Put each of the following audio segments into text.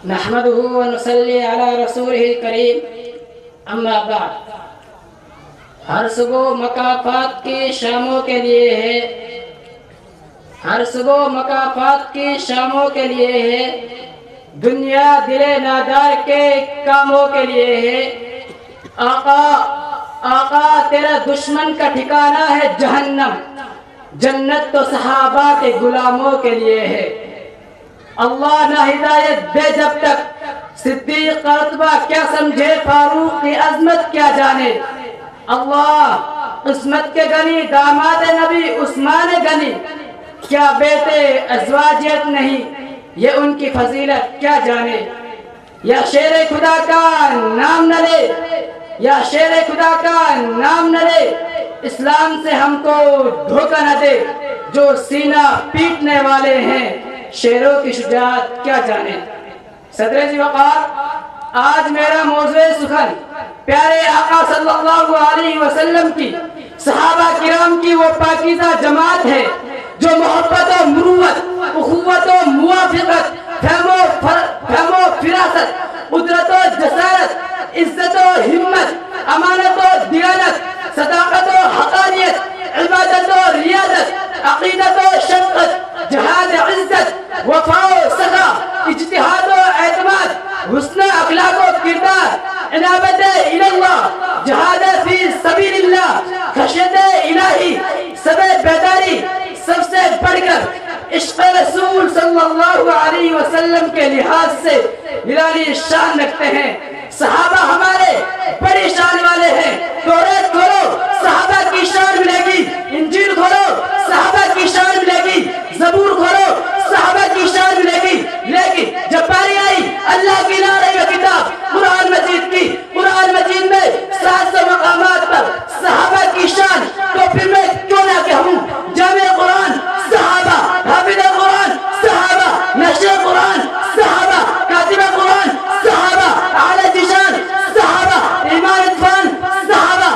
نحمده ونصلي على رسوله الکریم اما بعد. ہر صبح مکافات کی شاموں کے لیے ہے، ہر صبح مکافات کی شاموں کے لیے ہے، دنیا دل نادار کے کاموں کے لیے ہے. آقا تیرا دشمن کا ٹھکانہ ہے جہنم، جنت تو صحابہ کے غلاموں کے لیے ہے. اللہ نہ ہدایت دے جب تک صدیق رتبہ کیا سمجھے، فاروق کی عظمت کیا جانے. اللہ عصمت کے غنی داماد نبی عثمان غنی، کیا بیٹے ازواجیت نہیں، یہ ان کی فضیلت کیا جانے. یا شیر خدا کا نام نہ لے، یا شیر خدا کا نام نہ لے، اسلام سے ہم کو دھوکہ نہ دے. جو سینہ پیٹنے والے ہیں شیروں کی شجاعت کیا جانے. صدر ذی وقار، آج میرا موضوع سخن پیارے آقا صلی اللہ علیہ وسلم کی، صحابہ کرام کی وہ پاکیزہ جماعت ہے جو محبت و مروت، اخوت و موافقت، فہم و فراست، قدرت و جسارت، عزت و ہمت، امانت و دیانت، صداقت و حقانیت، عبادت و ریاضت، عقیدت و شفقت، جہاد عزت، وفا و سخا، اجتہاد و اعتماد، حسن اخلاق و کردار، عنابت اللہ، جہاد فی سبیل اللہ، خشیت الہی، سب بیداری، سب سے بڑھ کر عشق رسول صلی اللہ علیہ وسلم کے لحاظ سے نرالی شان رکھتے ہیں. صحابہ ہمارے بڑی شان والے ہیں. توریت کھولو صحابہ کی شان ملے گی، انجیل کھولو صحابہ کی شان ملے گی، زبور کھولو صحابہ کی شان ملے گی. لیکن جب باری آئی اللہ کی نارے کتاب قرآن مجید کی، قرآن مجید میں 700 مقامات پر صحابہ کی شان، تو پھر میں کیوں نہ کہوں جامع قرآن صحابہ، حافظ قرآن صحابہ، نشر قرآن صحابہ، کاتب قرآن صحابہ، اعلی ذیشان صحابہ، ایمان عرفان صحابہ،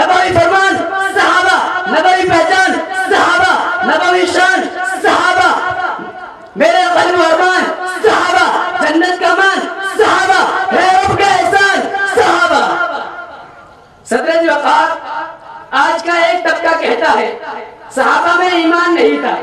نبوی فرمان صحابہ، نبوی پہچان صحابہ، نبوی شان صحابہ، میرے قلب و ارمان صحابہ، جنت کا مان صحابہ، ہے رب کا احسان صحابہ. صدر ذی وقار، آج کا ایک طبقہ کہتا ہے صحابہ میں ایمان نہیں تھا.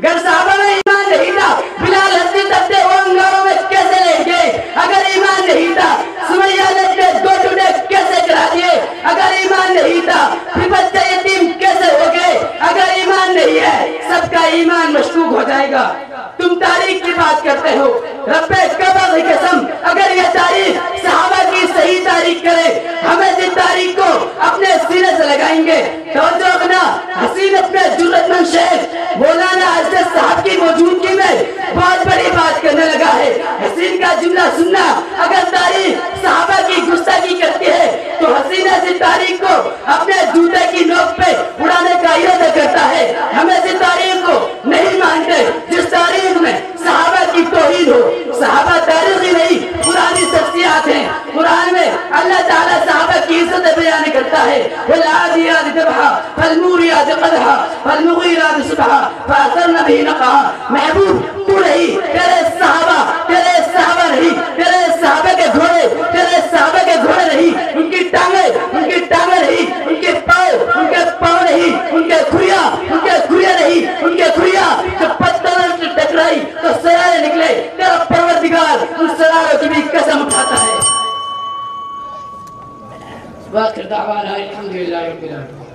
اگر صحابہ میں ایمان نہیں تھا بلال ہستی تبتے وہ انگاروں میں کیسے لے گئے؟ اگر ایمان نہیں تھا سمیہ نے 2 ٹوٹے کیسے کرا دیے؟ اگر ایمان نہیں تھا پھر بچے یتیم کیسے ہو گئے؟ اگر ایمان نہیں ہے سب کا ایمان مشکوک ہو جائے گا. تم تاریخ کی بات کرتے ہو، رب کعبہ کی قسم اگر یہ تاریخ صحابہ کی صحیح تاریخ کرے، ہمیں جن تاریخ کو اپنے سینے سے لگائیں گے. توجہ رکھنا، حسین اپنے جرأت مند شیخ مولانا حضرت صاحب کی موجودگی میں بہت بڑی بات کرنے لگا ہے. حسین کا جملہ سننا، اگر تاریخ صحابہ کی گستاخی کرتی ہے تو حسین ایسی تاریخ کو اپنے جوتے کی نوک پہ اڑانے کا ارادہ کرتا ہے. ہم ایسی تاریخ کو نہیں مانتے جس تاریخ میں صحابہ کی توہین ہو. صحابہ تاریخی نہیں، پرانی شخصیات ہیں. قرآن میں اللہ تعالیٰ صحابہ کی عزت بیان کرتا ہے، والعادیات ضبحا فالموریات قدحا فالمغیرات صبحا فأثرن به نقعا. محبوب تو نہیں، تیرے صحابہ نہیں، تیرے صحابہ کے گھوڑے، تیرے صحابہ کے گھوڑے نہیں، ان کی ٹانگیں نہیں، ان کے پاؤں نہیں، ان کے کھریا نہیں، ان کے کھریا جو پتھروں سے ٹکرائی تو سرارے نکلے. تیرا پروردگار ان سراروں کی بھی قسم اٹھاتا ہے. واخر دعوانا الحمدللہ رب العالمین.